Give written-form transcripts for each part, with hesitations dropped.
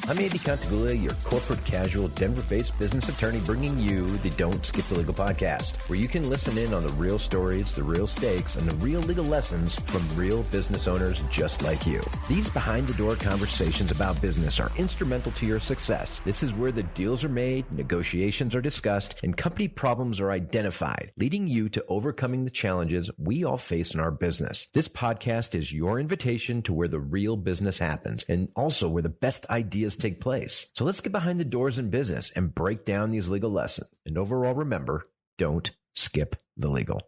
I'm Andy Contagula, your corporate casual Denver-based business attorney, bringing you the Don't Skip the Legal podcast, where you can listen in on the real stories, the real stakes, and the real legal lessons from real business owners just like you. These behind-the-door conversations about business are instrumental to your success. This is where the deals are made, negotiations are discussed, and company problems are identified, leading you to overcoming the challenges we all face in our business. This podcast is your invitation to where the real business happens, and also where the best ideas take place. So let's get behind the doors in business and break down these legal lessons. And overall, remember, don't skip the legal.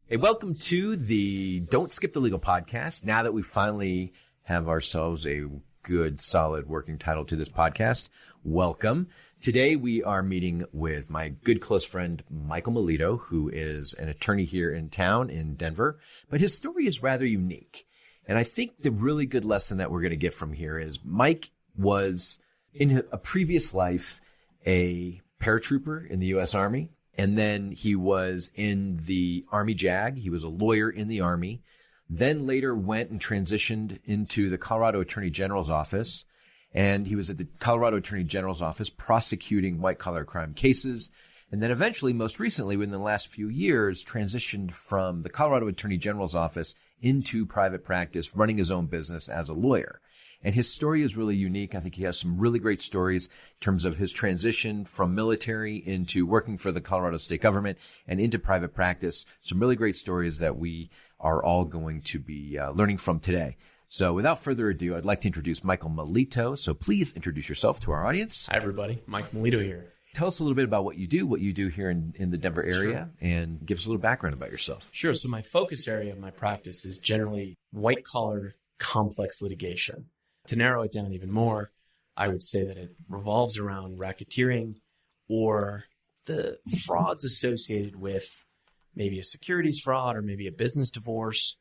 Hey, welcome to the Don't Skip the Legal podcast. Now that we finally have ourselves a good, solid working title to this podcast, welcome. Today we are meeting with my good close friend, Michael Melito, who is an attorney here in town in Denver, but his story is rather unique. And I think the really good lesson that we're going to get from here is Mike was in a previous life a paratrooper in the U.S. Army, and then he was in the Army JAG. He was a lawyer in the Army, then later went and transitioned into the Colorado Attorney General's office, and he was at the Colorado Attorney General's office prosecuting white-collar crime cases, and then eventually, most recently, within the last few years, transitioned from the Colorado Attorney General's office into private practice, running his own business as a lawyer. And his story is really unique. I think he has some really great stories in terms of his transition from military into working for the Colorado state government and into private practice. Some really great stories that we are all going to be learning from today. So without further ado, I'd like to introduce Michael Melito. So please introduce yourself to our audience. Hi, everybody. Michael Melito here. Tell us a little bit about what you do here in the Denver area, and give us a little background about yourself. Sure. So my focus area of my practice is generally white-collar complex litigation. To narrow it down even more, I would say that it revolves around racketeering or the frauds associated with maybe a securities fraud or maybe a business divorce,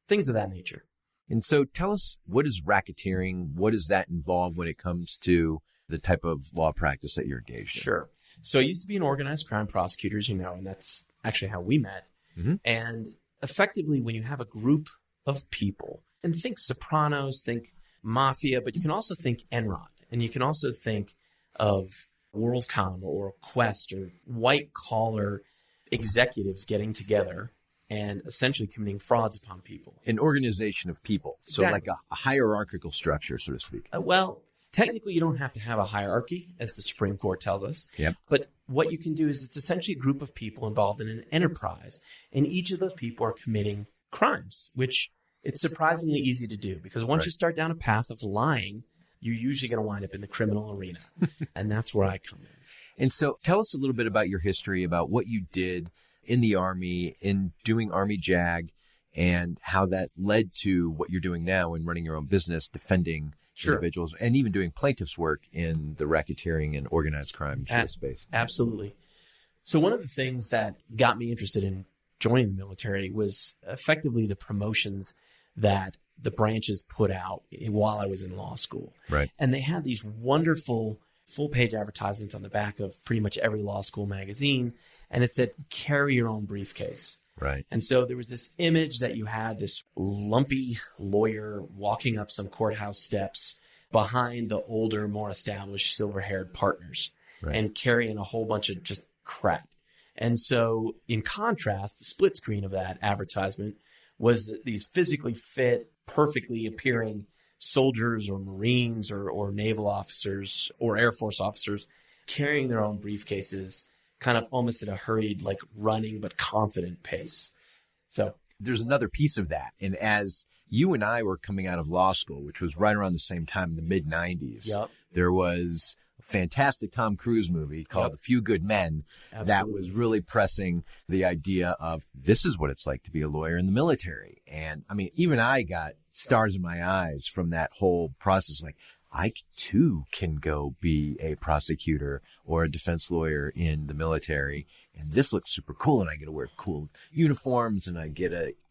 things of that nature. And so tell us, what is racketeering? What does that involve when it comes to the type of law practice that you're engaged in? Sure. So I used to be an organized crime prosecutor, as you know, and that's actually how we met. Mm-hmm. And effectively, when you have a group of people, and think Sopranos, think Mafia, but you can also think Enron, and you can also think of WorldCom or Quest or white-collar executives getting together and essentially committing frauds upon people. An organization of people. Exactly. So like a hierarchical structure, so to speak. Well, technically, you don't have to have a hierarchy, as the Supreme Court tells us. Yep. But what you can do is it's essentially a group of people involved in an enterprise, and each of those people are committing crimes, which it's surprisingly easy to do, because once you start down a path of lying, you're usually going to wind up in the criminal arena. And that's where I come in. And so tell us a little bit about your history, about what you did in the Army, in doing Army JAG, and how that led to what you're doing now in running your own business, defending individuals, and even doing plaintiff's work in the racketeering and organized crime space. Absolutely. So one of the things that got me interested in joining the military was effectively the promotions that the branches put out while I was in law school. Right. And they had these wonderful full-page advertisements on the back of pretty much every law school magazine, and it said, carry your own briefcase. Right. And so there was this image that you had this lumpy lawyer walking up some courthouse steps behind the older, more established silver-haired partners and carrying a whole bunch of just crap. And so in contrast, the split screen of that advertisement was that these physically fit, perfectly appearing soldiers or Marines or naval officers or Air Force officers carrying their own briefcases, kind of almost at a hurried, like running but confident pace. So there's another piece of that. And as you and I were coming out of law school, which was right around the same time in the mid-90s, there was a fantastic Tom Cruise movie called A Few Good Men that was really pressing the idea of this is what it's like to be a lawyer in the military. And I mean, even I got stars in my eyes from that whole process. Like, I too can go be a prosecutor or a defense lawyer in the military. And this looks super cool. And I get to wear cool uniforms and I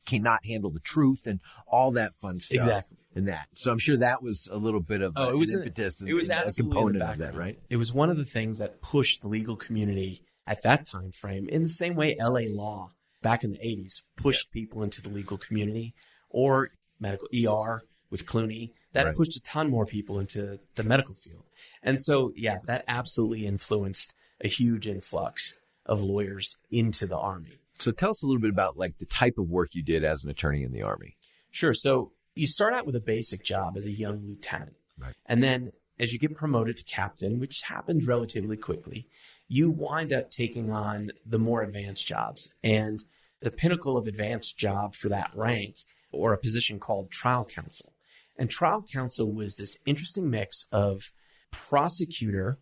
cannot handle the truth and all that fun stuff. Exactly. And that. So I'm sure that was a little bit of an impetus and a component of that, right? It was one of the things that pushed the legal community at that time frame in the same way LA law back in the 80s pushed people into the legal community, or medical ER with Clooney. That pushed a ton more people into the medical field. And so, yeah, that absolutely influenced a huge influx of lawyers into the Army. So tell us a little bit about like the type of work you did as an attorney in the Army. Sure. So you start out with a basic job as a young lieutenant. Right. And then as you get promoted to captain, which happens relatively quickly, you wind up taking on the more advanced jobs. And the pinnacle of advanced job for that rank, or a position called trial counsel. And trial counsel was this interesting mix of prosecutor,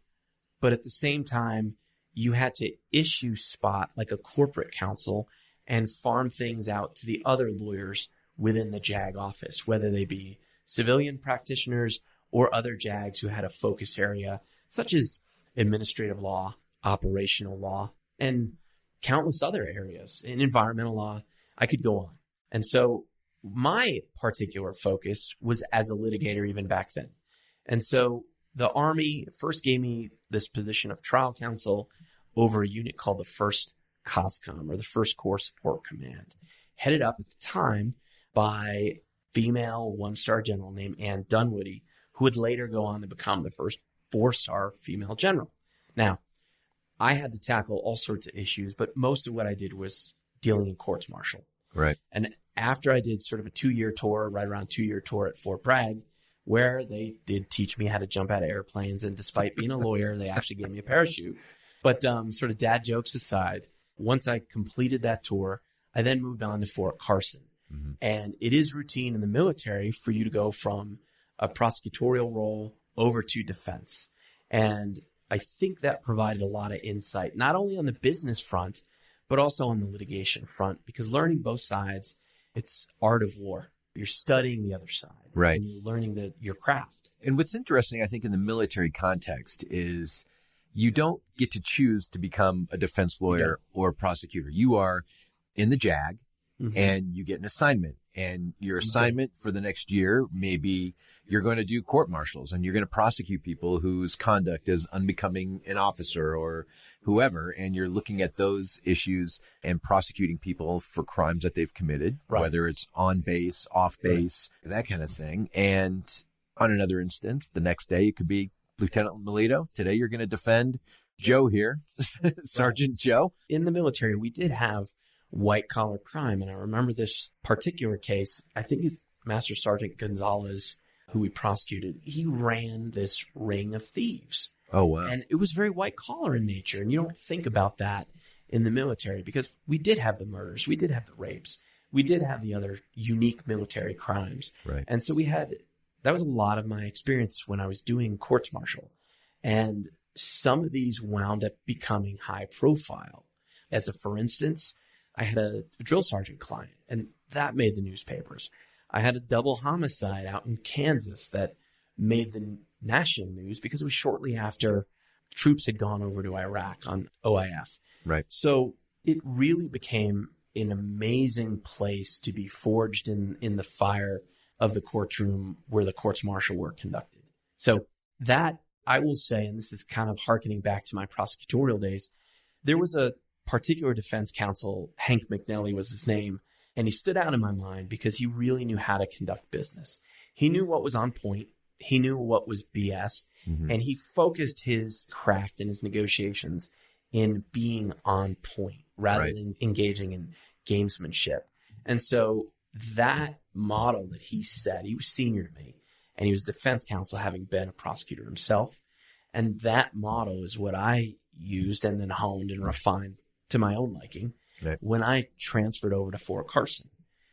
but at the same time, you had to issue spot like a corporate counsel and farm things out to the other lawyers within the JAG office, whether they be civilian practitioners or other JAGs who had a focus area, such as administrative law, operational law, and countless other areas. In environmental law, I could go on. And so my particular focus was as a litigator even back then. And so the Army first gave me this position of trial counsel over a unit called the 1st COSCOM, or the 1st Corps Support Command, headed up at the time by female one-star general named Ann Dunwoody, who would later go on to become the first 4-star female general. Now, I had to tackle all sorts of issues, but most of what I did was dealing in courts-martial. Right. And after I did sort of a 2-year tour, right around 2-year tour at Fort Bragg, where they did teach me how to jump out of airplanes. And despite being a lawyer, they actually gave me a parachute. But sort of dad jokes aside, once I completed that tour, I then moved on to Fort Carson. Mm-hmm. And it is routine in the military for you to go from a prosecutorial role over to defense. And I think that provided a lot of insight, not only on the business front, but also on the litigation front, because learning both sides, it's art of war. You're studying the other side. Right. And you're learning your craft. And what's interesting, I think, in the military context is you don't get to choose to become a defense lawyer or a prosecutor. You are in the JAG, mm-hmm. and you get an assignment. And your assignment for the next year, maybe you're going to do court martials and you're going to prosecute people whose conduct is unbecoming an officer or whoever. And you're looking at those issues and prosecuting people for crimes that they've committed, right. whether it's on base, off base, right. that kind of thing. And on another instance, the next day it could be Lieutenant Melito. Today you're going to defend Joe here, Sergeant Joe. In the military, we did have white collar crime. And I remember this particular case, I think it's Master Sergeant Gonzalez, who we prosecuted. He ran this ring of thieves. Oh, wow. And it was very white collar in nature. And you don't think about that in the military because we did have the murders. We did have the rapes. We did have the other unique military crimes. Right. And so that was a lot of my experience when I was doing courts martial. And some of these wound up becoming high profile. As a, for instance, I had a drill sergeant client, and that made the newspapers. I had a double homicide out in Kansas that made the national news because it was shortly after troops had gone over to Iraq on OIF. Right. So it really became an amazing place to be forged in the fire of the courtroom where the courts martial were conducted. So that, I will say, and this is kind of hearkening back to my prosecutorial days, there was a particular defense counsel, Hank McNally was his name, and he stood out in my mind because he really knew how to conduct business. He knew what was on point. He knew what was BS, mm-hmm. and he focused his craft and his negotiations in being on point rather right. than engaging in gamesmanship. And so that model that he set, he was senior to me, and he was defense counsel having been a prosecutor himself. And that model is what I used and then honed and refined to my own liking right. when I transferred over to Fort Carson.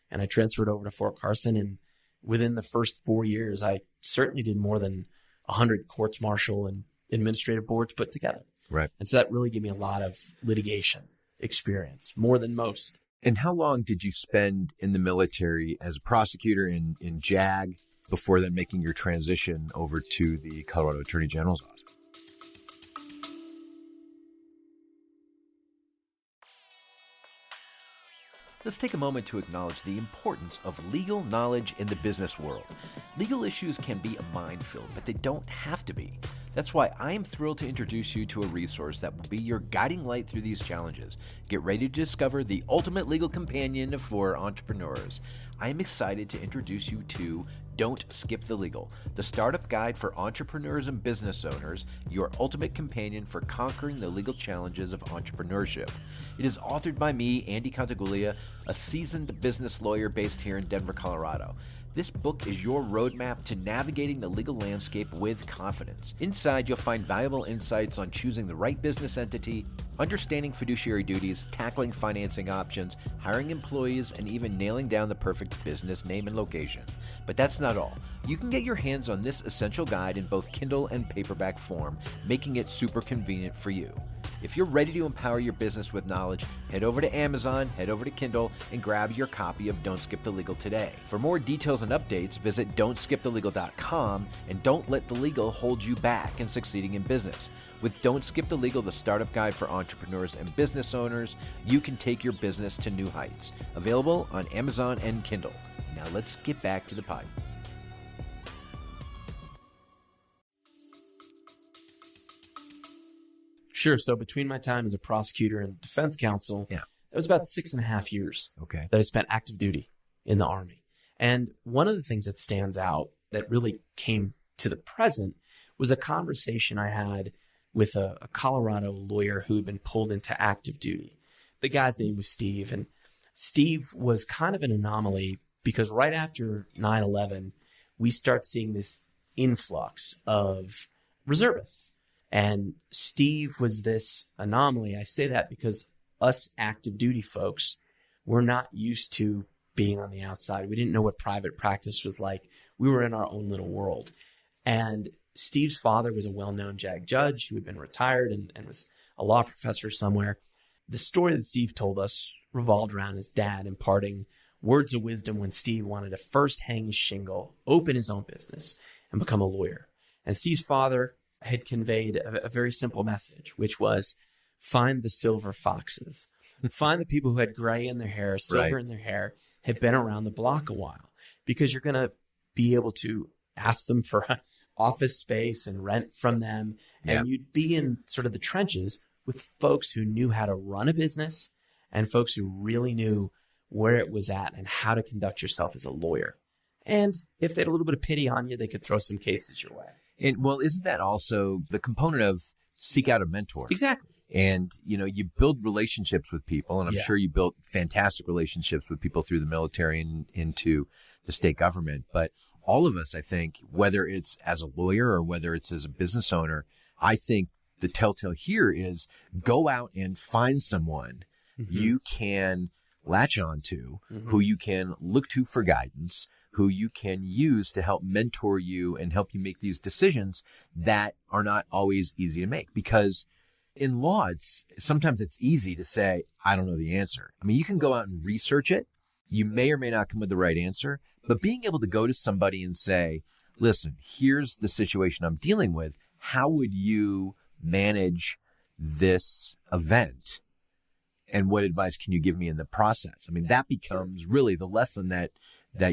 And I transferred over to Fort Carson, and within the first 4 years, I certainly did more than 100 courts martial and administrative boards put together. Right. And so that really gave me a lot of litigation experience, more than most. And how long did you spend in the military as a prosecutor in JAG before then making your transition over to the Colorado Attorney General's office? Let's take a moment to acknowledge the importance of legal knowledge in the business world. Legal issues can be a minefield, but they don't have to be. That's why I am thrilled to introduce you to a resource that will be your guiding light through these challenges. Get ready to discover the ultimate legal companion for entrepreneurs. I am excited to introduce you to Don't Skip the Legal, the startup guide for entrepreneurs and business owners, your ultimate companion for conquering the legal challenges of entrepreneurship. It is authored by me, Andy Contaguglia, a seasoned business lawyer based here in Denver, Colorado. This book is your roadmap to navigating the legal landscape with confidence. Inside, you'll find valuable insights on choosing the right business entity, understanding fiduciary duties, tackling financing options, hiring employees, and even nailing down the perfect business name and location. But that's not all. You can get your hands on this essential guide in both Kindle and paperback form, making it super convenient for you. If you're ready to empower your business with knowledge, head over to Amazon, head over to Kindle, and grab your copy of Don't Skip the Legal today. For more details and updates, visit don'tskipthelegal.com, and don't let the legal hold you back in succeeding in business. With Don't Skip the Legal, the startup guide for entrepreneurs and business owners, you can take your business to new heights. Available on Amazon and Kindle. Now let's get back to the pod. Sure. So between my time as a prosecutor and defense counsel, it was about 6.5 years that I spent active duty in the Army. And one of the things that stands out that really came to the present was a conversation I had with a Colorado lawyer who had been pulled into active duty. The guy's name was Steve. And Steve was kind of an anomaly because right after 9/11, we start seeing this influx of reservists. And Steve was this anomaly. I say that because us active duty folks were not used to being on the outside. We didn't know what private practice was like. We were in our own little world. And Steve's father was a well-known JAG judge who had been retired and was a law professor somewhere. The story that Steve told us revolved around his dad imparting words of wisdom when Steve wanted to first hang his shingle, open his own business, and become a lawyer. And Steve's father had conveyed a very simple message, which was find the silver foxes. Find the people who had gray in their hair, silver in their hair, had been around the block a while, because you're going to be able to ask them for office space and rent from them. And you'd be in sort of the trenches with folks who knew how to run a business and folks who really knew where it was at and how to conduct yourself as a lawyer. And if they had a little bit of pity on you, they could throw some cases your way. And well, isn't that also the component of seek out a mentor? Exactly. And, you build relationships with people, and I'm sure you built fantastic relationships with people through the military and into the state government. But all of us, I think, whether it's as a lawyer or whether it's as a business owner, I think the telltale here is go out and find someone you can latch on to, who you can look to for guidance, who you can use to help mentor you and help you make these decisions that are not always easy to make. Because in law, sometimes it's easy to say, I don't know the answer. I mean, you can go out and research it. You may or may not come with the right answer, but being able to go to somebody and say, listen, here's the situation I'm dealing with. How would you manage this event? And what advice can you give me in the process? I mean, that becomes really the lesson that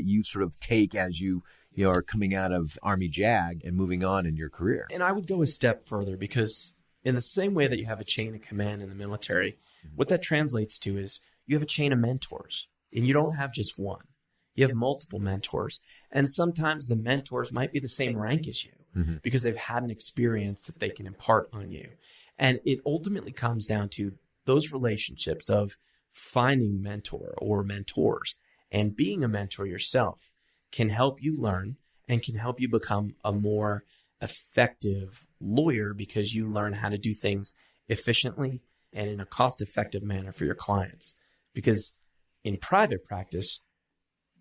you sort of take as you are coming out of Army JAG and moving on in your career. And I would go a step further, because in the same way that you have a chain of command in the military, what that translates to is you have a chain of mentors, and you don't have just one. You have multiple mentors. And sometimes the mentors might be the same rank as you because they've had an experience that they can impart on you. And it ultimately comes down to those relationships of finding mentor or mentors, and being a mentor yourself can help you learn and can help you become a more effective lawyer, because you learn how to do things efficiently and in a cost-effective manner for your clients. Because in private practice,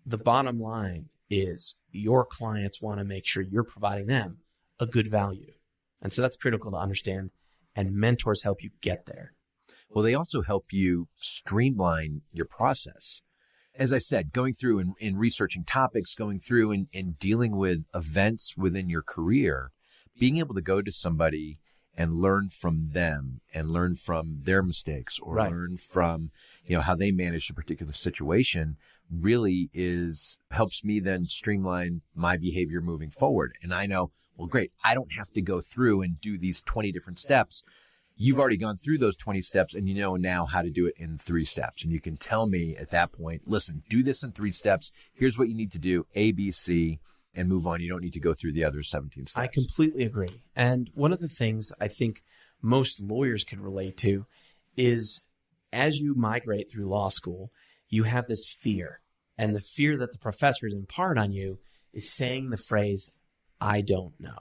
the bottom line is your clients want to make sure you're providing them a good value. And so that's critical to understand, and mentors help you get there. Well, they also help you streamline your process. As I said, going through and researching topics, going through and dealing with events within your career, being able to go to somebody and learn from them and learn from their mistakes or learn from, how they managed a particular situation really helps me then streamline my behavior moving forward. And I know Well, great. I don't have to go through and do these 20 different steps. You've already gone through those 20 steps and you know now how to do it in 3 steps. And you can tell me at that point, listen, do this in 3 steps. Here's what you need to do, A, B, C, and move on. You don't need to go through the other 17 steps. I completely agree. And one of the things I think most lawyers can relate to is as you migrate through law school, you have this fear. And the fear that the professors impart on you is saying the phrase, I don't know.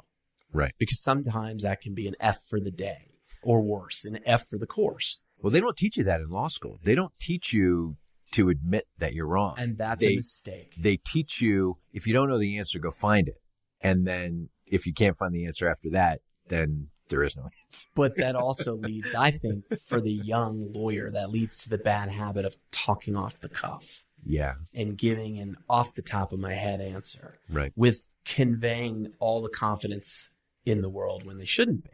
Right. Because sometimes that can be an F for the day. Or worse, an F for the course. Well, they don't teach you that in law school. They don't teach you to admit that you're wrong. And that's a mistake. They teach you, if you don't know the answer, go find it. And then if you can't find the answer after that, then there is no answer. But that also leads, I think, for the young lawyer, that leads to the bad habit of talking off the cuff. Yeah. And giving an off the top of my head answer. Right. With conveying all the confidence in the world when they shouldn't be.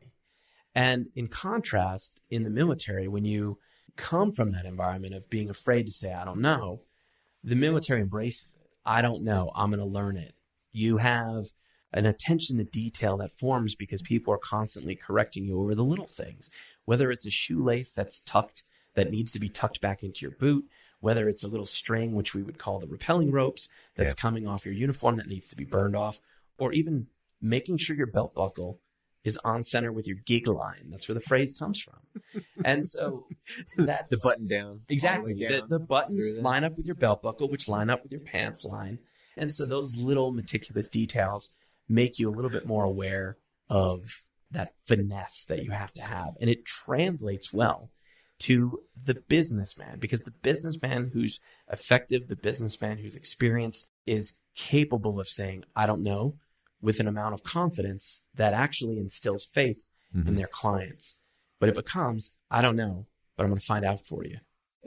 And in contrast, in the military, when you come from that environment of being afraid to say, I don't know, the military embraces it. I don't know. I'm going to learn it. You have an attention to detail that forms because people are constantly correcting you over the little things, whether it's a shoelace that's tucked, that needs to be tucked back into your boot, whether it's a little string, which we would call the rappelling ropes, that's coming off your uniform that needs to be burned off, or even making sure your belt buckle is on center with your gig line. That's where the phrase comes from. And so that's the button down. Exactly. Down, the buttons line up with your belt buckle, which line up with your pants line. And so those little meticulous details make you a little bit more aware of that finesse that you have to have. And it translates well to the businessman, because the businessman who's effective, the businessman who's experienced, is capable of saying, I don't know, with an amount of confidence that actually instills faith in their clients. But it becomes, I don't know, but I'm going to find out for you.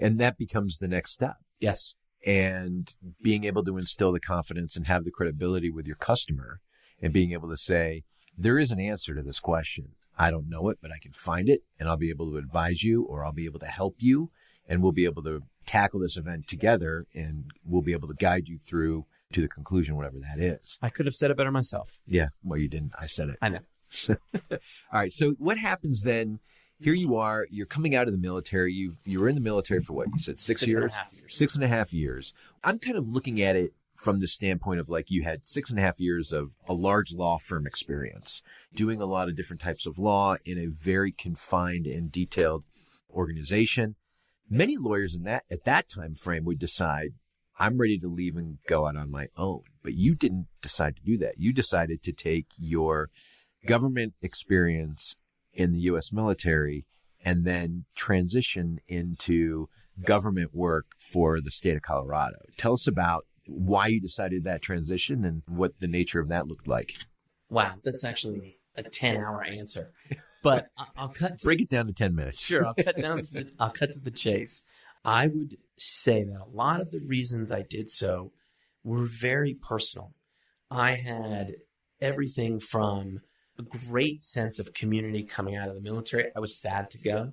And that becomes the next step. Yes. And being able to instill the confidence and have the credibility with your customer and being able to say, there is an answer to this question. I don't know it, but I can find it and I'll be able to advise you, or I'll be able to help you, and we'll be able to tackle this event together, and we'll be able to guide you through to the conclusion, whatever that is. I could have said it better myself. Yeah. Well, you didn't. I said it. I know. All right. So what happens then? Here you are, you're coming out of the military. You were in the military for what? You said 6 years? 6.5 years. 6.5 years. I'm kind of looking at it from the standpoint of, like, you had 6.5 years of a large law firm experience, doing a lot of different types of law in a very confined and detailed organization. Many lawyers at that time frame would decide, I'm ready to leave and go out on my own. But you didn't decide to do that. You decided to take your government experience in the U.S. military and then transition into government work for the state of Colorado. Tell us about why you decided that transition and what the nature of that looked like. Wow, that's actually a 10-hour answer. But I'll break it down to 10 minutes. Sure, I'll cut to the chase. I would say that a lot of the reasons I did so were very personal. I had everything from a great sense of community coming out of the military. I was sad to go.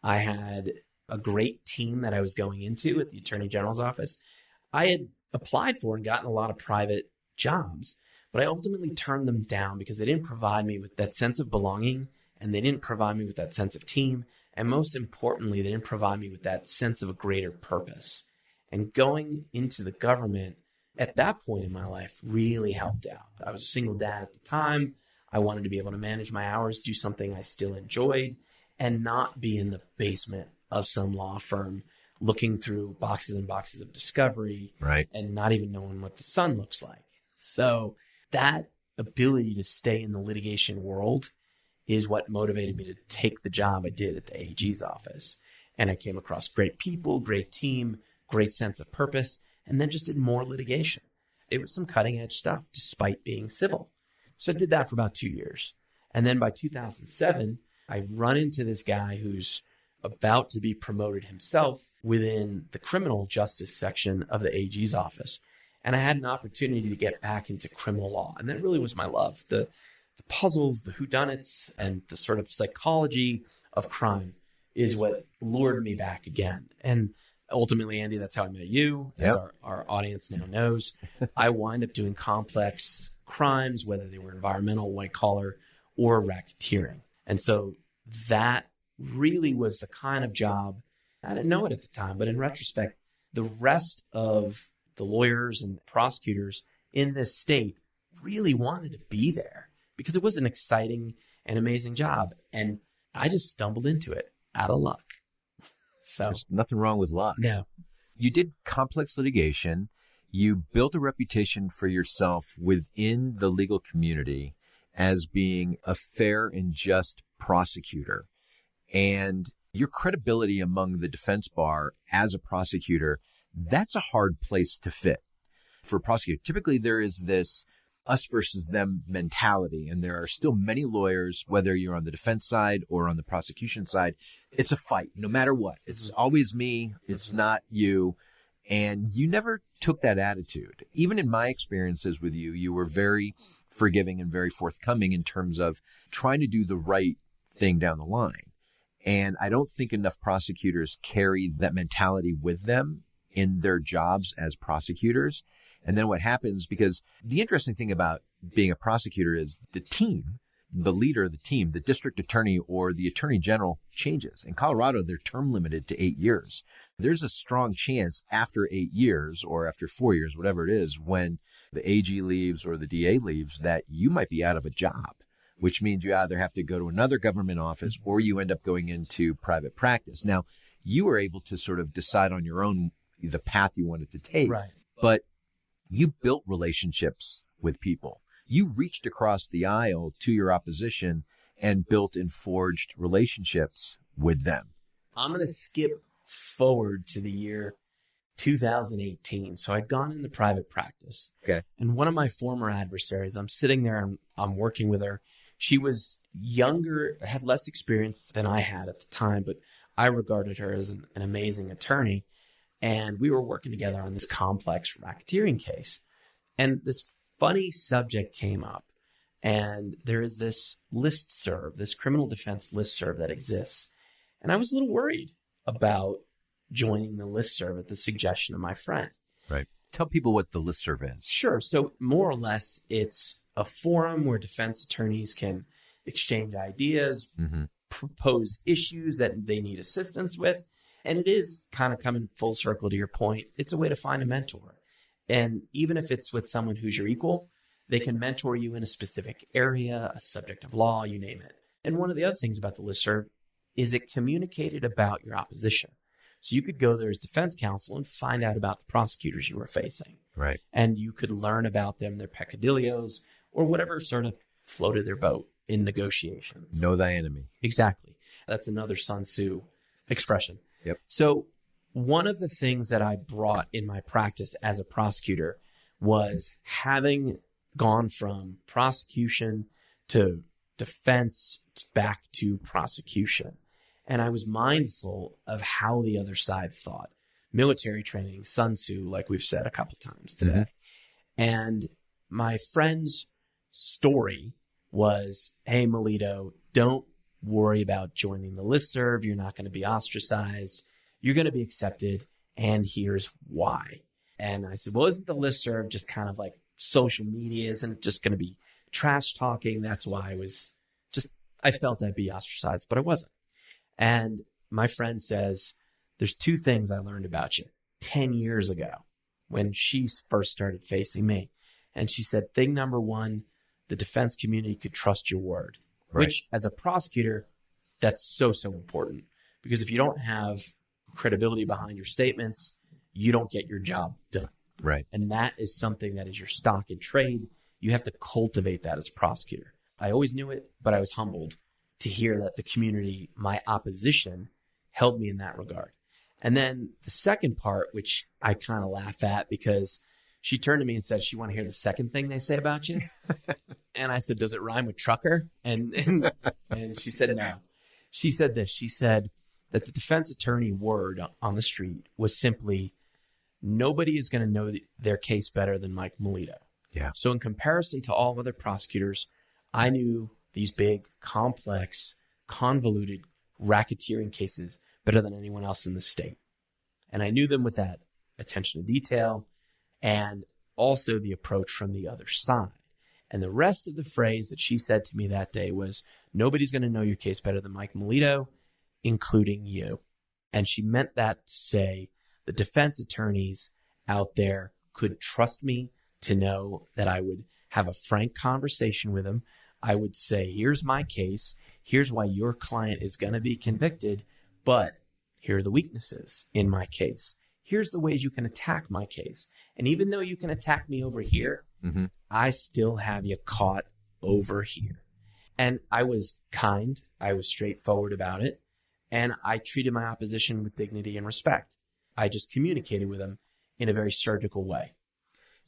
I had a great team that I was going into at the Attorney General's office. I had applied for and gotten a lot of private jobs, but I ultimately turned them down because they didn't provide me with that sense of belonging, and they didn't provide me with that sense of team. And most importantly, they didn't provide me with that sense of a greater purpose. And going into the government at that point in my life really helped out. I was a single dad at the time. I wanted to be able to manage my hours, do something I still enjoyed, and not be in the basement of some law firm looking through boxes and boxes of discovery, right, and not even knowing what the sun looks like. So that ability to stay in the litigation world is what motivated me to take the job I did at the AG's office. And I came across great people, great team, great sense of purpose, and then just did more litigation. It was some cutting edge stuff despite being civil. So I did that for about 2 years. And then by 2007, I run into this guy who's about to be promoted himself within the criminal justice section of the AG's office. And I had an opportunity to get back into criminal law. And that really was my love. The puzzles, the whodunits, and the sort of psychology of crime is what lured me back again. And ultimately, Andy, that's how I met you, as our audience now knows. I wind up doing complex crimes, whether they were environmental, white collar, or racketeering. And so that really was the kind of job, I didn't know it at the time, but in retrospect, the rest of the lawyers and prosecutors in this state really wanted to be there because it was an exciting and amazing job. And I just stumbled into it out of luck. So there's nothing wrong with luck. No. You did complex litigation. You built a reputation for yourself within the legal community as being a fair and just prosecutor. And your credibility among the defense bar as a prosecutor, that's a hard place to fit for a prosecutor. Typically, there is this us versus them mentality. And there are still many lawyers, whether you're on the defense side or on the prosecution side, it's a fight no matter what. It's always me. It's not you. And you never took that attitude. Even in my experiences with you, you were very forgiving and very forthcoming in terms of trying to do the right thing down the line. And I don't think enough prosecutors carry that mentality with them in their jobs as prosecutors. And then what happens, because the interesting thing about being a prosecutor is the team, the leader of the team, the district attorney or the attorney general changes. In Colorado, they're term limited to 8 years. There's a strong chance after 8 years or after 4 years, whatever it is, when the AG leaves or the DA leaves, that you might be out of a job, which means you either have to go to another government office or you end up going into private practice. Now, you were able to sort of decide on your own the path you wanted to take, Right. But you built relationships with people. You reached across the aisle to your opposition and built and forged relationships with them. I'm going to skip forward to the year 2018. So I'd gone into private practice. Okay. And one of my former adversaries, I'm sitting there and I'm working with her. She was younger, had less experience than I had at the time, but I regarded her as an amazing attorney. And we were working together on this complex racketeering case. And this funny subject came up. And there is this listserv, this criminal defense listserv that exists. And I was a little worried about joining the listserv at the suggestion of my friend. Right. Tell people what the listserv is. Sure. So more or less, it's a forum where defense attorneys can exchange ideas, propose issues that they need assistance with. And it is kind of coming full circle to your point. It's a way to find a mentor. And even if it's with someone who's your equal, they can mentor you in a specific area, a subject of law, you name it. And one of the other things about the listserv is it communicated about your opposition. So you could go there as defense counsel and find out about the prosecutors you were facing. Right. And you could learn about them, their peccadillos, or whatever sort of floated their boat in negotiations. Know thy enemy. Exactly. That's another Sun Tzu expression. Yep. So one of the things that I brought in my practice as a prosecutor was having gone from prosecution to defense back to prosecution. And I was mindful of how the other side thought. Military training, Sun Tzu, like we've said a couple times today. And my friend's story was, hey, Melito, don't worry about joining the listserv. You're not going to be ostracized. You're going to be accepted. And here's why. And I said, well, isn't the listserv just kind of like social media? Isn't it just going to be trash talking? That's why I felt I'd be ostracized, but I wasn't. And my friend says, there's two things I learned about you 10 years ago when she first started facing me. And she said, thing number one, the defense community could trust your word, right. Which as a prosecutor, that's so important. Because if you don't have credibility behind your statements, you don't get your job done. Right. And that is something that is your stock in trade. You have to cultivate that as a prosecutor. I always knew it, but I was humbled to hear that the community, my opposition, held me in that regard. And then the second part, which I kind of laugh at because she turned to me and said, she want to hear the second thing they say about you? And I said, does it rhyme with trucker? And she said, no. She said this. She said that the defense attorney word on the street was simply, nobody is going to know their case better than Mike Melito. Yeah. So in comparison to all other prosecutors, I knew these big, complex, convoluted racketeering cases better than anyone else in the state. And I knew them with that attention to detail and also the approach from the other side. And the rest of the phrase that she said to me that day was, nobody's going to know your case better than Mike Melito, including you. And she meant that to say the defense attorneys out there could trust me to know that I would have a frank conversation with them. I would say, here's my case. Here's why your client is going to be convicted, but here are the weaknesses in my case. Here's the ways you can attack my case. And even though you can attack me over here, I still have you caught over here. And I was kind. I was straightforward about it. And I treated my opposition with dignity and respect. I just communicated with them in a very surgical way.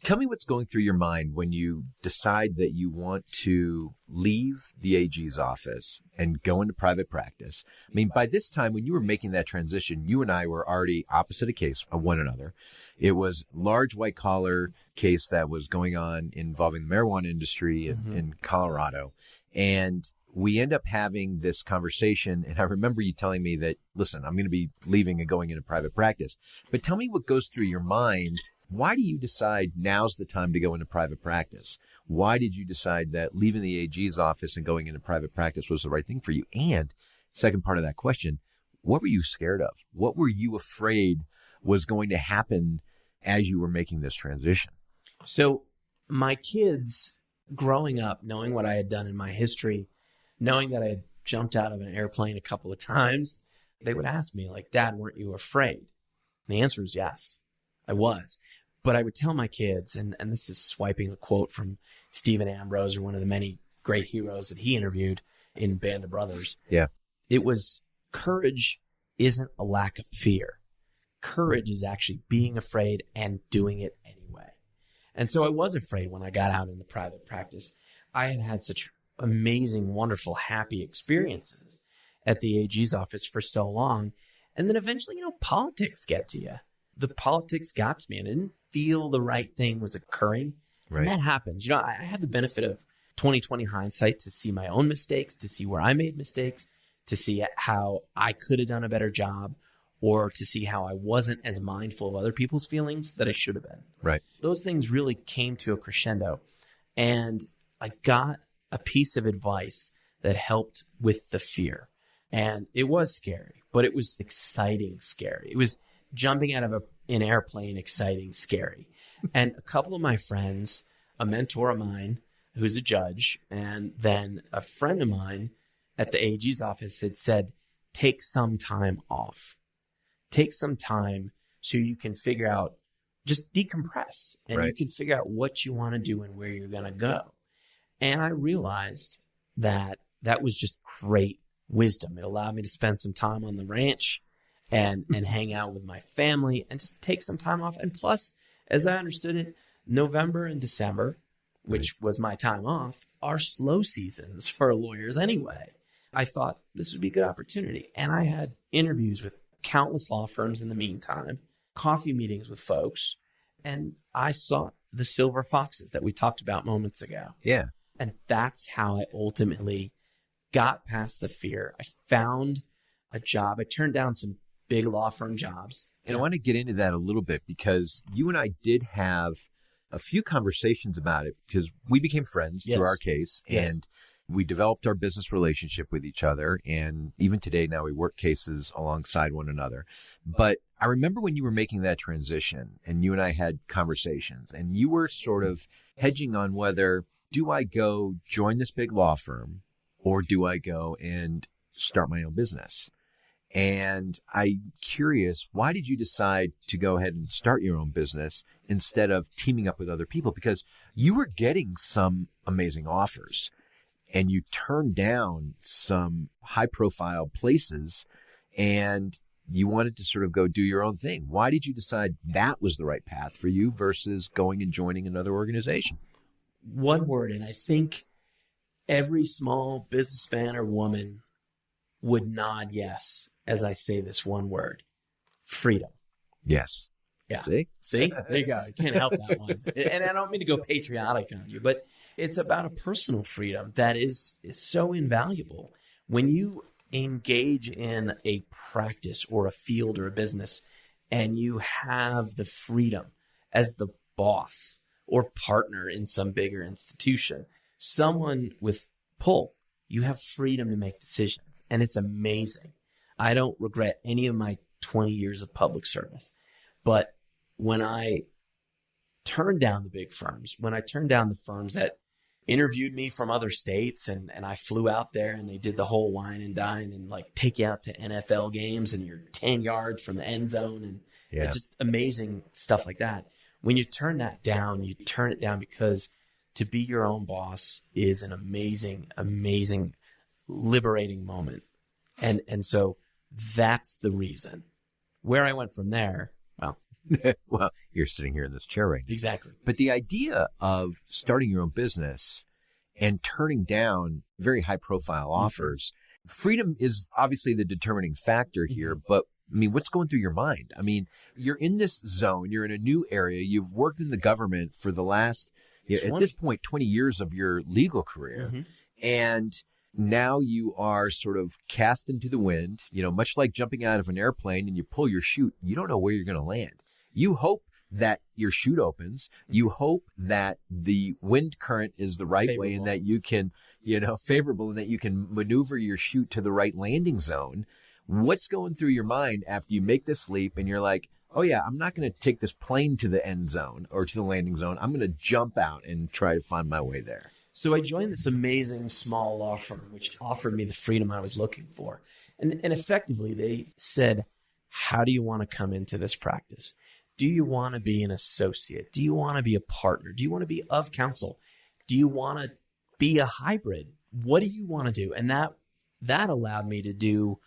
Tell me what's going through your mind when you decide that you want to leave the AG's office and go into private practice. I mean, by this time, when you were making that transition, you and I were already opposite a case of one another. It was large white collar case that was going on involving the marijuana industry in Colorado. And we end up having this conversation. And I remember you telling me that, listen, I'm going to be leaving and going into private practice. But tell me what goes through your mind. Why do you decide now's the time to go into private practice? Why did you decide that leaving the AG's office and going into private practice was the right thing for you? And second part of that question, what were you scared of? What were you afraid was going to happen as you were making this transition? So my kids growing up, knowing what I had done in my history, knowing that I had jumped out of an airplane a couple of times, they would ask me like, Dad, weren't you afraid? And the answer is yes, I was. But I would tell my kids, and this is swiping a quote from Stephen Ambrose, or one of the many great heroes that he interviewed in Band of Brothers. Yeah. It was, courage isn't a lack of fear. Courage is actually being afraid and doing it anyway. And so I was afraid when I got out into private practice. I had had such amazing, wonderful, happy experiences at the AG's office for so long. And then eventually, politics get to you. The politics got to me, and I didn't feel the right thing was occurring. Right. And that happens. I had the benefit of 20/20 hindsight to see my own mistakes, to see where I made mistakes, to see how I could have done a better job, or to see how I wasn't as mindful of other people's feelings that I should have been. Right. Those things really came to a crescendo. And I got a piece of advice that helped with the fear. And it was scary, but it was exciting scary. It was jumping out of an airplane, exciting, scary. And a couple of my friends, a mentor of mine who's a judge, and then a friend of mine at the AG's office had said, take some time off. Take some time so you can figure out, just decompress, and you can figure out what you want to do and where you're going to go. And I realized that that was just great wisdom. It allowed me to spend some time on the ranch and hang out with my family and just take some time off. And plus, as I understood it, November and December, which was my time off, are slow seasons for lawyers anyway. I thought this would be a good opportunity. And I had interviews with countless law firms in the meantime, coffee meetings with folks, and I sought the silver foxes that we talked about moments ago. Yeah. And that's how I ultimately got past the fear. I found a job. I turned down some big law firm jobs. And I want to get into that a little bit because you and I did have a few conversations about it because we became friends through our case and we developed our business relationship with each other. And even today, now we work cases alongside one another. But I remember when you were making that transition and you and I had conversations and you were sort of hedging on whether, do I go join this big law firm or do I go and start my own business? And I'm curious, why did you decide to go ahead and start your own business instead of teaming up with other people? Because you were getting some amazing offers and you turned down some high profile places and you wanted to sort of go do your own thing. Why did you decide that was the right path for you versus going and joining another organization? One word, and I think every small businessman or woman would nod yes as I say this one word: freedom. Yes. Yeah. See? There you go. You can't help that one. And I don't mean to go patriotic on you, but it's about a personal freedom that is so invaluable. When you engage in a practice or a field or a business and you have the freedom as the boss or partner in some bigger institution. Someone with pull, you have freedom to make decisions, and it's amazing. I don't regret any of my 20 years of public service, but when I turned down the big firms, when I turned down the firms that interviewed me from other states and I flew out there and they did the whole wine and dine and like take you out to NFL games and you're 10 yards from the end zone and it's just amazing stuff like that. When you turn that down, you turn it down because to be your own boss is an amazing, amazing, liberating moment. And so that's the reason. Where I went from there, well, well, you're sitting here in this chair right now. Exactly. But the idea of starting your own business and turning down very high profile offers, freedom is obviously the determining factor here. But I mean, what's going through your mind? I mean, you're in this zone, you're in a new area, you've worked in the government for the last, at this point, 20 years of your legal career. And now you are sort of cast into the wind, much like jumping out of an airplane and you pull your chute, you don't know where you're going to land. You hope that your chute opens. You hope that the wind current is the right way and that you can, favorable and that you can maneuver your chute to the right landing zone. What's going through your mind after you make this leap and you're like, oh yeah, I'm not going to take this plane to the end zone or to the landing zone. I'm going to jump out and try to find my way there. So I joined this amazing small law firm, which offered me the freedom I was looking for. And effectively they said, how do you want to come into this practice? Do you want to be an associate? Do you want to be a partner? Do you want to be of counsel? Do you want to be a hybrid? What do you want to do? And that allowed me to do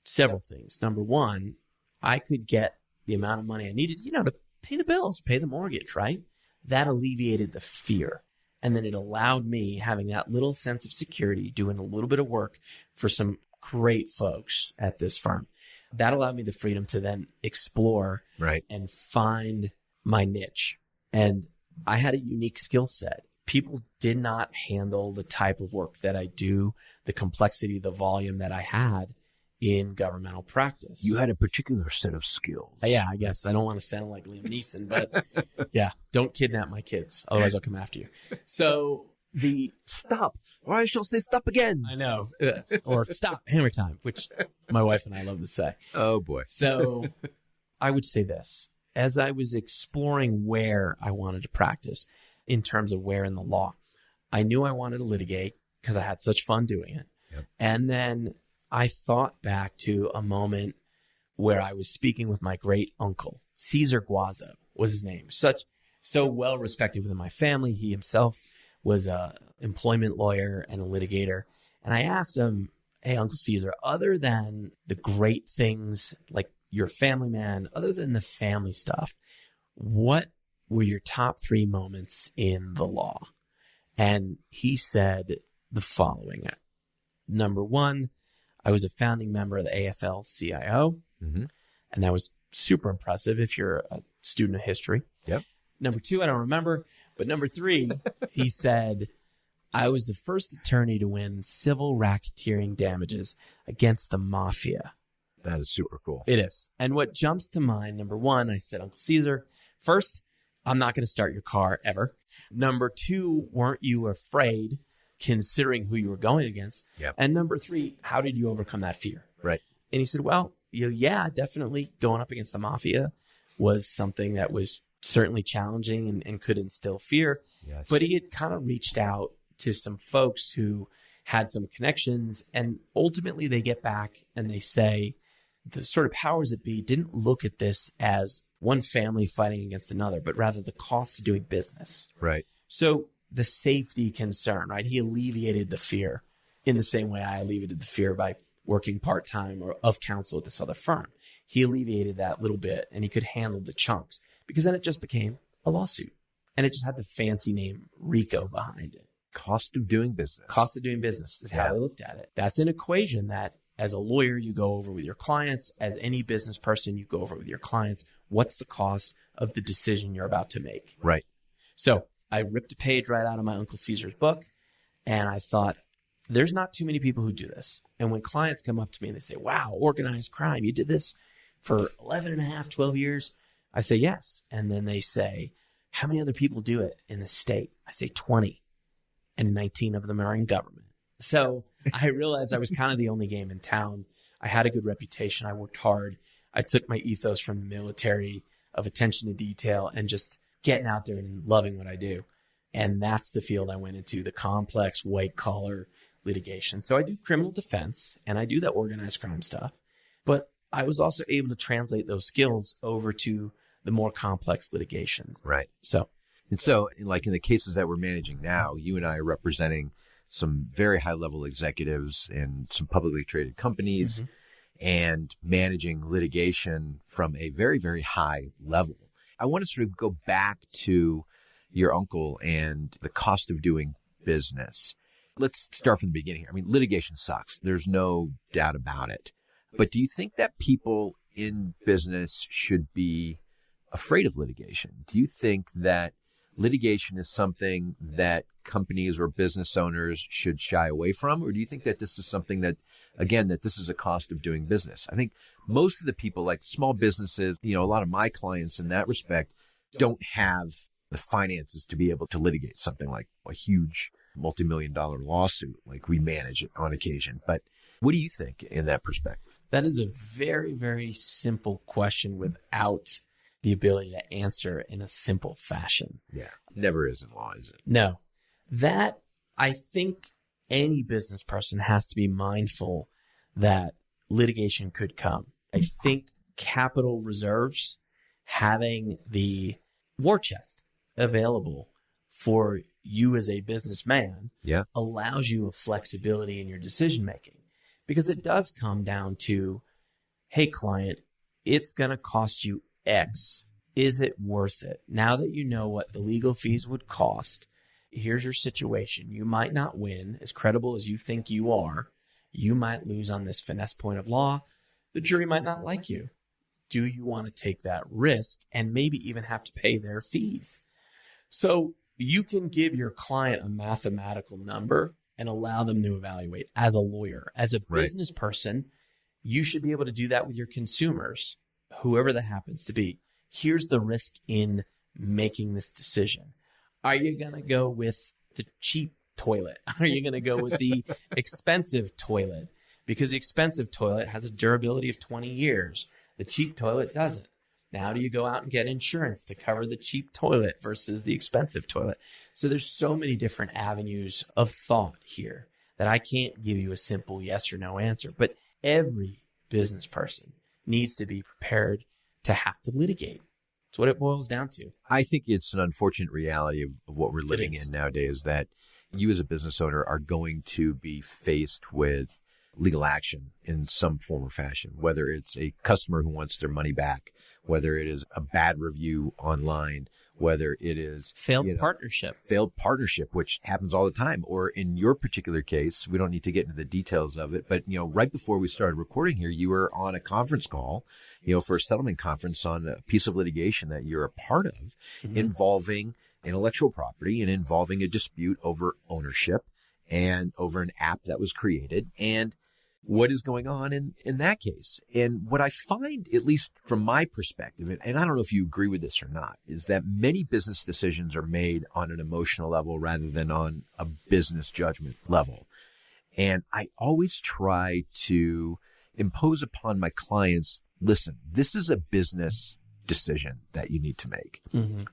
several things. Number one, I could get the amount of money I needed, to pay the bills, pay the mortgage, right? That alleviated the fear. And then it allowed me having that little sense of security, doing a little bit of work for some great folks at this firm. That allowed me the freedom to then explore and find my niche. And I had a unique skill set. People did not handle the type of work that I do, the complexity, the volume that I had in governmental practice. You had a particular set of skills. Yeah, I guess. I don't want to sound like Liam Neeson, but yeah, don't kidnap my kids. Otherwise I'll come after you. So stop, or I shall say stop again. I know. Or stop, hammer time, which my wife and I love to say. Oh boy. So I would say this, as I was exploring where I wanted to practice in terms of where in the law, I knew I wanted to litigate because I had such fun doing it. Yep. And then I thought back to a moment where I was speaking with my great uncle, Cesar Guazo was his name. So well respected within my family. He himself was a employment lawyer and a litigator. And I asked him, hey, Uncle Caesar, other than the great things, like you're a family man, other than the family stuff, what were your top 3 moments in the law? And he said the following. Number 1, I was a founding member of the AFL-CIO. And that was super impressive if you're a student of history. Yep. Number 2, I don't remember. But number 3, he said, I was the first attorney to win civil racketeering damages against the mafia. That is super cool. It is. And what jumps to mind, number 1, I said, Uncle Caesar, first, I'm not going to start your car ever. Number 2, weren't you afraid considering who you were going against? Yep. And number 3, how did you overcome that fear? Right. And he said, well, yeah, definitely going up against the mafia was something that was certainly challenging and could instill fear. Yes. But he had kind of reached out to some folks who had some connections, and ultimately they get back and they say the sort of powers that be didn't look at this as one family fighting against another, but rather the cost of doing business. Right. So the safety concern, right? He alleviated the fear in the same way I alleviated the fear by working part-time or of counsel at this other firm. He alleviated that little bit and he could handle the chunks, because then it just became a lawsuit and it just had the fancy name RICO behind it. Cost of doing business. Cost of doing business is how I looked at it. That's an equation that as a lawyer, you go over with your clients. As any business person, you go over with your clients. What's the cost of the decision you're about to make? Right. So I ripped a page right out of my Uncle Caesar's book, and I thought, there's not too many people who do this. And when clients come up to me and they say, wow, organized crime, you did this for 11 and a half, 12 years. I say, yes. And then they say, how many other people do it in the state? I say 20, and 19 of them are in government. So I realized I was kind of the only game in town. I had a good reputation. I worked hard. I took my ethos from the military of attention to detail and just getting out there and loving what I do. And that's the field I went into, the complex white collar litigation. So I do criminal defense and I do that organized crime stuff, but I was also able to translate those skills over to the more complex litigations. Right. So like in the cases that we're managing now, you and I are representing some very high level executives in some publicly traded companies and managing litigation from a very, very high level. I want to sort of go back to your uncle and the cost of doing business. Let's start from the beginning here. I mean, litigation sucks. There's no doubt about it. But do you think that people in business should be afraid of litigation? Do you think that litigation is something that companies or business owners should shy away from? Or do you think that this is something that, again, that this is a cost of doing business? I think most of the people, like small businesses, a lot of my clients in that respect don't have the finances to be able to litigate something like a huge multi-million-dollar lawsuit like we manage it on occasion. But what do you think in that perspective? That is a very, very simple question without the ability to answer in a simple fashion. Yeah. Never is in law, is it? No. That, I think any business person has to be mindful that litigation could come. I think capital reserves, having the war chest available for you as a businessman allows you a flexibility in your decision making, because it does come down to, hey, client, it's going to cost you X. Is it worth it? Now that you know what the legal fees would cost, here's your situation. You might not win as credible as you think you are. You might lose on this finesse point of law. The jury might not like you. Do you want to take that risk and maybe even have to pay their fees? So you can give your client a mathematical number and allow them to evaluate as a lawyer. As a business person, you should be able to do that with your consumers, whoever that happens to be. Here's the risk in making this decision. Are you going to go with the cheap toilet? Are you going to go with the expensive toilet? Because the expensive toilet has a durability of 20 years. The cheap toilet doesn't. Now do you go out and get insurance to cover the cheap toilet versus the expensive toilet? So there's so many different avenues of thought here that I can't give you a simple yes or no answer. But every business person needs to be prepared to have to litigate. That's what it boils down to. I think it's an unfortunate reality of what we're living in nowadays, that you as a business owner are going to be faced with legal action in some form or fashion, whether it's a customer who wants their money back, whether it is a bad review online, whether it is failed partnership, which happens all the time. Or in your particular case, we don't need to get into the details of it, but right before we started recording here, you were on a conference call, for a settlement conference on a piece of litigation that you're a part of involving intellectual property and involving a dispute over ownership and over an app that was created, and what is going on in that case. And what I find, at least from my perspective, and I don't know if you agree with this or not, is that many business decisions are made on an emotional level rather than on a business judgment level. And I always try to impose upon my clients, listen, this is a business decision that you need to make,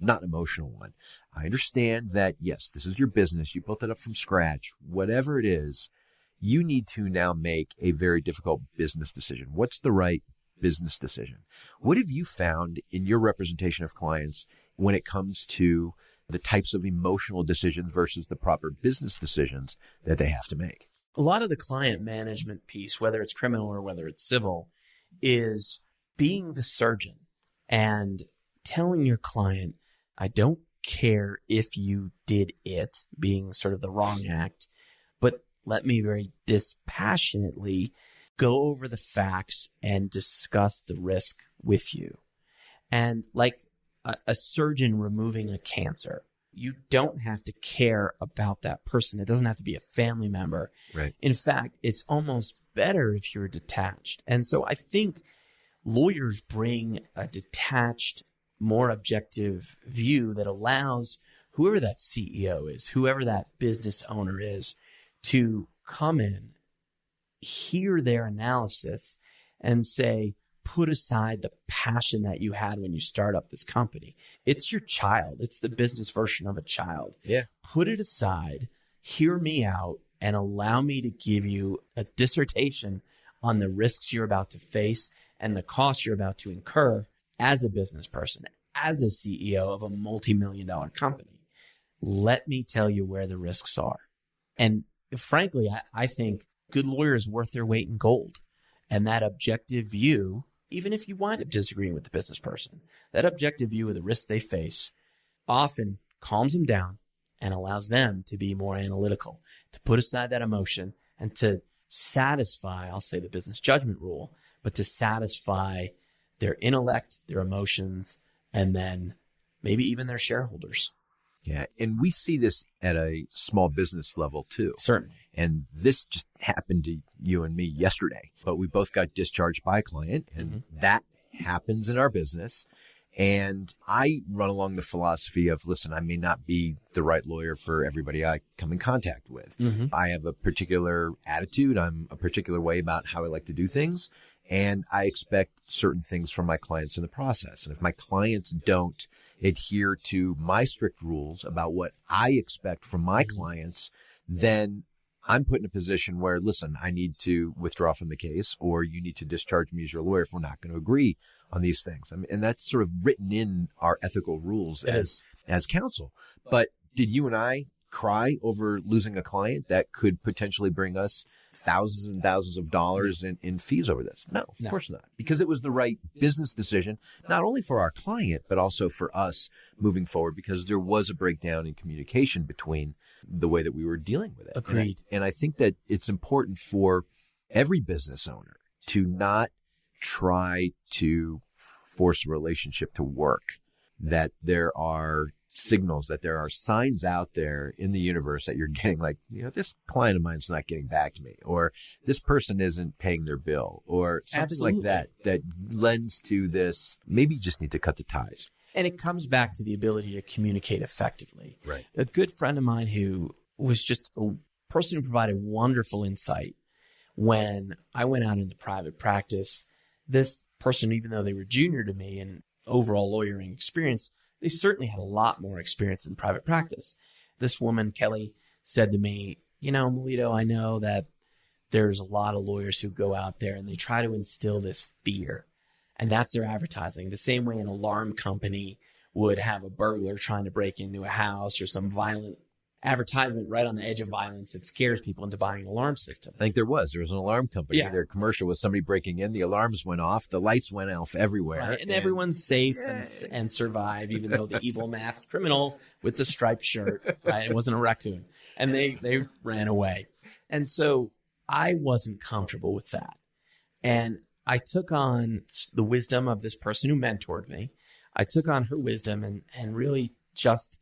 not an emotional one. I understand that, yes, this is your business. You built it up from scratch. Whatever it is, you need to now make a very difficult business decision. What's the right business decision? What have you found in your representation of clients when it comes to the types of emotional decisions versus the proper business decisions that they have to make? A lot of the client management piece, whether it's criminal or whether it's civil, is being the surgeon and telling your client, I don't care if you did it, being sort of the wrong act, but let me very dispassionately go over the facts and discuss the risk with you. And like a surgeon removing a cancer, you don't have to care about that person. It doesn't have to be a family member. Right. In fact, it's almost better if you're detached. And so I think lawyers bring a detached more objective view that allows whoever that CEO is, whoever that business owner is, to come in, hear their analysis, and say, put aside the passion that you had when you start up this company. It's your child. It's the business version of a child. Yeah. Put it aside, hear me out, and allow me to give you a dissertation on the risks you're about to face and the costs you're about to incur as a business person, as a CEO of a multi-million-dollar company. Let me tell you where the risks are. And frankly, I think good lawyers worth their weight in gold. And that objective view, even if you wind up disagreeing with the business person, that objective view of the risks they face often calms them down and allows them to be more analytical, to put aside that emotion and to satisfy, I'll say the business judgment rule, but to satisfy their intellect, their emotions, and then maybe even their shareholders. Yeah. And we see this at a small business level too. Certainly. And this just happened to you and me yesterday, but we both got discharged by a client, and that happens in our business. And I run along the philosophy of, listen, I may not be the right lawyer for everybody I come in contact with. I have a particular attitude. I'm a particular way about how I like to do things. And I expect certain things from my clients in the process. And if my clients don't adhere to my strict rules about what I expect from my clients, then I'm put in a position where, listen, I need to withdraw from the case, or you need to discharge me as your lawyer if we're not going to agree on these things. I mean, and that's sort of written in our ethical rules as counsel. But did you and I cry over losing a client that could potentially bring us thousands and thousands of dollars in fees over this? No, of course not. Because it was the right business decision, not only for our client, but also for us moving forward, because there was a breakdown in communication between the way that we were dealing with it. Agreed. And I think that it's important for every business owner to not try to force a relationship to work, that there are signals, that there are signs out there in the universe that you're getting, like, this client of mine's not getting back to me, or this person isn't paying their bill, or something like that lends to this. Maybe you just need to cut the ties. And it comes back to the ability to communicate effectively. Right. A good friend of mine who was just a person who provided wonderful insight when I went out into private practice. This person, even though they were junior to me in overall lawyering experience, they certainly had a lot more experience in private practice. This woman, Kelly, said to me, Melito, I know that there's a lot of lawyers who go out there and they try to instill this fear. And that's their advertising. The same way an alarm company would have a burglar trying to break into a house, or some violent advertisement right on the edge of violence that scares people into buying an alarm system. I think there was an alarm company. Yeah. Their commercial was somebody breaking in. The alarms went off. The lights went off everywhere. Right. And everyone's safe and survive, even though the evil masked criminal with the striped shirt, right? It wasn't a raccoon. And they ran away. And so I wasn't comfortable with that. And I took on the wisdom of this person who mentored me. I took on her wisdom and really just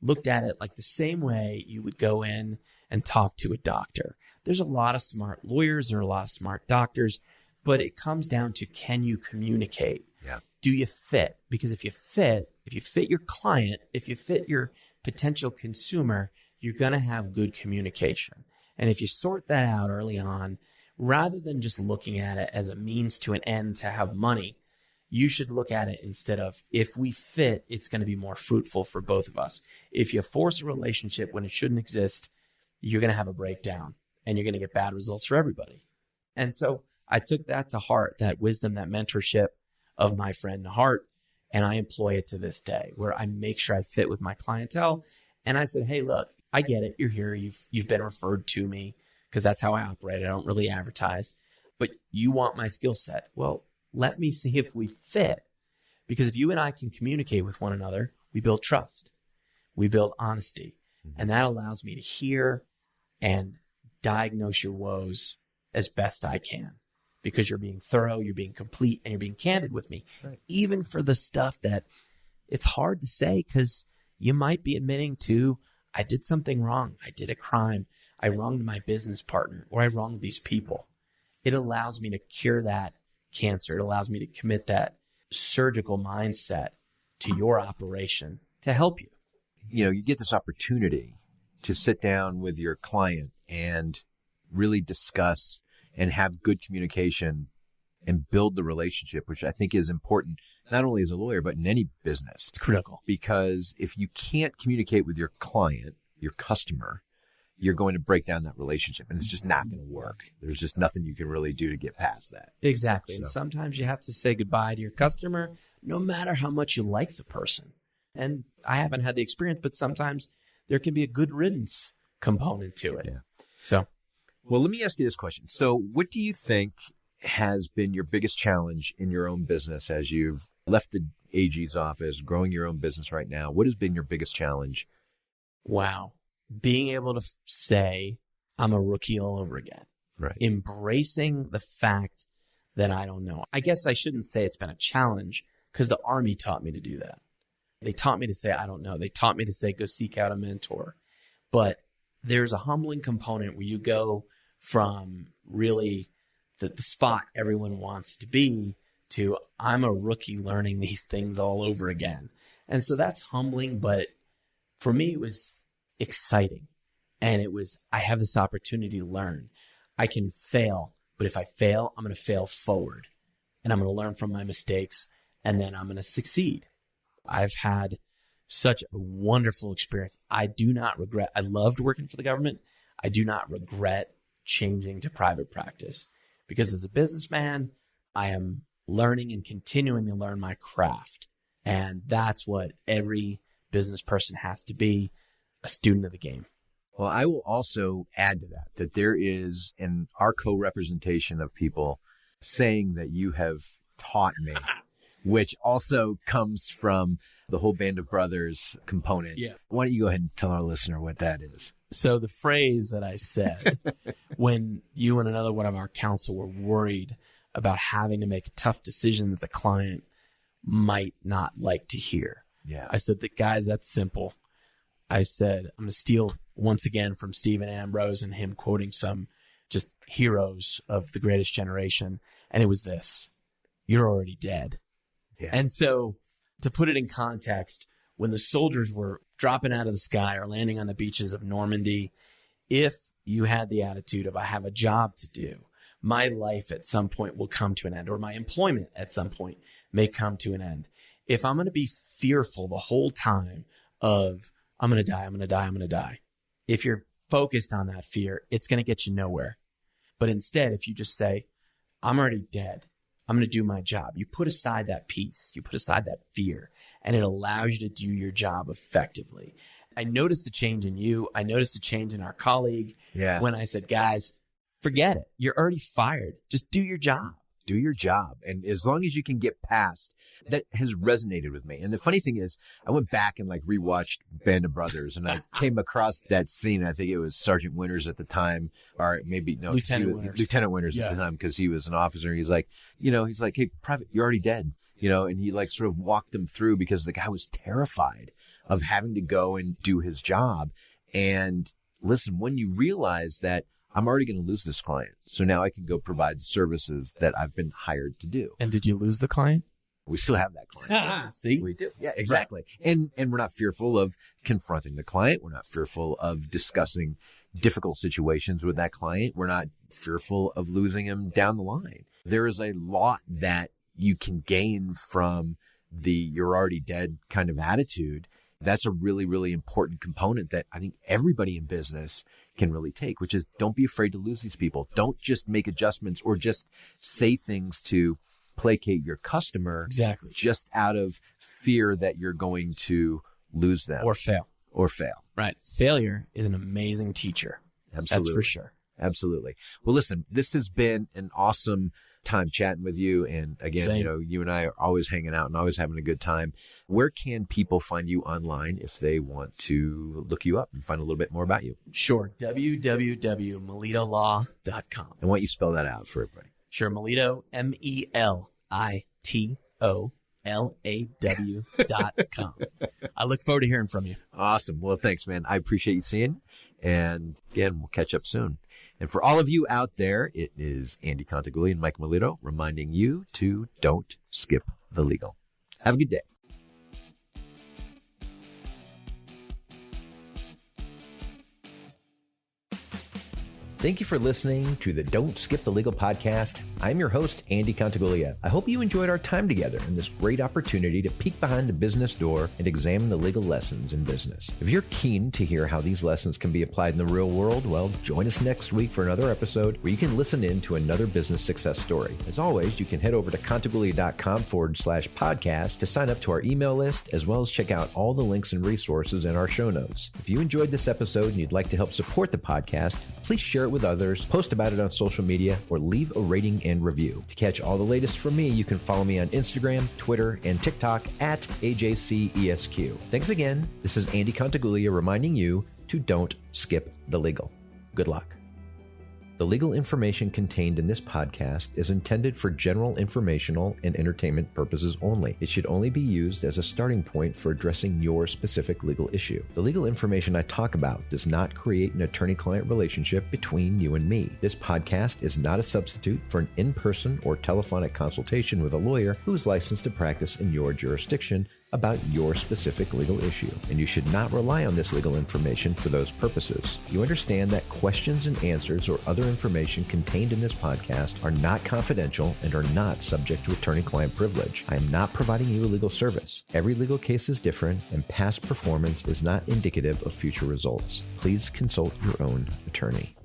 looked at it like the same way you would go in and talk to a doctor. There's a lot of smart lawyers, there are a lot of smart doctors, but it comes down to, can you communicate? Yeah. Do you fit? Because if you fit your client, if you fit your potential consumer, you're going to have good communication. And if you sort that out early on, rather than just looking at it as a means to an end to have money, you should look at it instead of, if we fit, it's going to be more fruitful for both of us. If you force a relationship when it shouldn't exist, you're going to have a breakdown and you're going to get bad results for everybody. And so I took that to heart, that wisdom, that mentorship of my friend Hart, and I employ it to this day, where I make sure I fit with my clientele. And I said, hey, look, I get it. You're here. You've been referred to me, because that's how I operate. I don't really advertise, but you want my skill set. Well, let me see if we fit, because if you and I can communicate with one another, we build trust, we build honesty, and that allows me to hear and diagnose your woes as best I can, because you're being thorough, you're being complete, and you're being candid with me, right, even for the stuff that it's hard to say, because you might be admitting to, I did something wrong. I did a crime. I wronged my business partner, or I wronged these people. It allows me to cure that cancer. It allows me to commit that surgical mindset to your operation to help you. You get this opportunity to sit down with your client and really discuss and have good communication and build the relationship, which I think is important, not only as a lawyer, but in any business. It's critical. Because if you can't communicate with your client, your customer, you're going to break down that relationship, and it's just not going to work. There's just nothing you can really do to get past that. Exactly. So. And sometimes you have to say goodbye to your customer, no matter how much you like the person. And I haven't had the experience, but sometimes there can be a good riddance component to it. Yeah. So, well, let me ask you this question. So what do you think has been your biggest challenge in your own business as you've left the AG's office, growing your own business right now? What has been your biggest challenge? Wow. Being able to say, I'm a rookie all over again. Right. Embracing the fact that I don't know. I guess I shouldn't say it's been a challenge, because the Army taught me to do that. They taught me to say, I don't know. They taught me to say, go seek out a mentor. But there's a humbling component where you go from really the spot everyone wants to be to, I'm a rookie learning these things all over again. And so that's humbling, but for me, it was exciting. And it was, I have this opportunity to learn. I can fail, but if I fail, I'm going to fail forward, and I'm going to learn from my mistakes, and then I'm going to succeed. I've had such a wonderful experience. I do not regret. I loved working for the government. I do not regret changing to private practice, because as a businessman, I am learning and continuing to learn my craft. And that's what every business person has to be, a student of the game. Well, I will also add to that there is an our co-representation of people saying that you have taught me, which also comes from the whole Band of Brothers component. Yeah. Why don't you go ahead and tell our listener what that is? So the phrase that I said when you and another one of our counsel were worried about having to make a tough decision that the client might not like to hear. Yeah. I said that, guys, that's simple. I said, I'm going to steal once again from Stephen Ambrose and him quoting some just heroes of the greatest generation. And it was this: you're already dead. Yeah. And so to put it in context, when the soldiers were dropping out of the sky or landing on the beaches of Normandy, if you had the attitude of, I have a job to do, my life at some point will come to an end, or my employment at some point may come to an end. If I'm going to be fearful the whole time of, I'm going to die, I'm going to die, I'm going to die, if you're focused on that fear, it's going to get you nowhere. But instead, if you just say, I'm already dead, I'm going to do my job, you put aside that peace, you put aside that fear, and it allows you to do your job effectively. I noticed the change in you. I noticed the change in our colleague. Yeah. When I said, guys, forget it. You're already fired. Just do your job. Do your job. And as long as you can get past, that has resonated with me. And the funny thing is, I went back and rewatched Band of Brothers, and I came across that scene. I think it was Sergeant Winters at the time, or maybe no, Lieutenant Winters at the time, because he was an officer. He's like, hey, Private, you're already dead. And he sort of walked them through, because the guy was terrified of having to go and do his job. And listen, when you realize that I'm already going to lose this client, so now I can go provide the services that I've been hired to do. And did you lose the client? We still have that client. See? We do. Yeah, exactly. Right. And we're not fearful of confronting the client. We're not fearful of discussing difficult situations with that client. We're not fearful of losing him down the line. There is a lot that you can gain from the you're already dead kind of attitude. That's a really, really important component that I think everybody in business can really take, which is, don't be afraid to lose these people. Don't just make adjustments or just say things to placate your customer. Exactly. Just out of fear that you're going to lose them. Or fail. Right. Failure is an amazing teacher. Absolutely. That's for sure. Absolutely. Well, listen, this has been an awesome time chatting with you. And again, Same. You and I are always hanging out and always having a good time. Where can people find you online if they want to look you up and find a little bit more about you? Sure. www.melitolaw.com. And why don't you spell that out for everybody? Sure. Melito, MELITOLAW.com. I look forward to hearing from you. Awesome. Well, thanks, man. I appreciate you seeing. And again, we'll catch up soon. And for all of you out there, it is Andy Contagulli and Michael Melito reminding you to don't skip the legal. Have a good day. Thank you for listening to the Don't Skip the Legal podcast. I'm your host, Andy Contaguglia. I hope you enjoyed our time together and this great opportunity to peek behind the business door and examine the legal lessons in business. If you're keen to hear how these lessons can be applied in the real world, well, join us next week for another episode where you can listen in to another business success story. As always, you can head over to contaguglia.com/podcast to sign up to our email list, as well as check out all the links and resources in our show notes. If you enjoyed this episode and you'd like to help support the podcast, please share it with others, post about it on social media, or leave a rating and review. To catch all the latest from me, you can follow me on Instagram, Twitter, and TikTok at AJCESQ. Thanks again. This is Andy Contaguglia reminding you to don't skip the legal. Good luck. The legal information contained in this podcast is intended for general informational and entertainment purposes only. It should only be used as a starting point for addressing your specific legal issue. The legal information I talk about does not create an attorney-client relationship between you and me. This podcast is not a substitute for an in-person or telephonic consultation with a lawyer who is licensed to practice in your jurisdiction about your specific legal issue, and you should not rely on this legal information for those purposes. You understand that questions and answers or other information contained in this podcast are not confidential and are not subject to attorney-client privilege. I am not providing you a legal service. Every legal case is different, and past performance is not indicative of future results. Please consult your own attorney.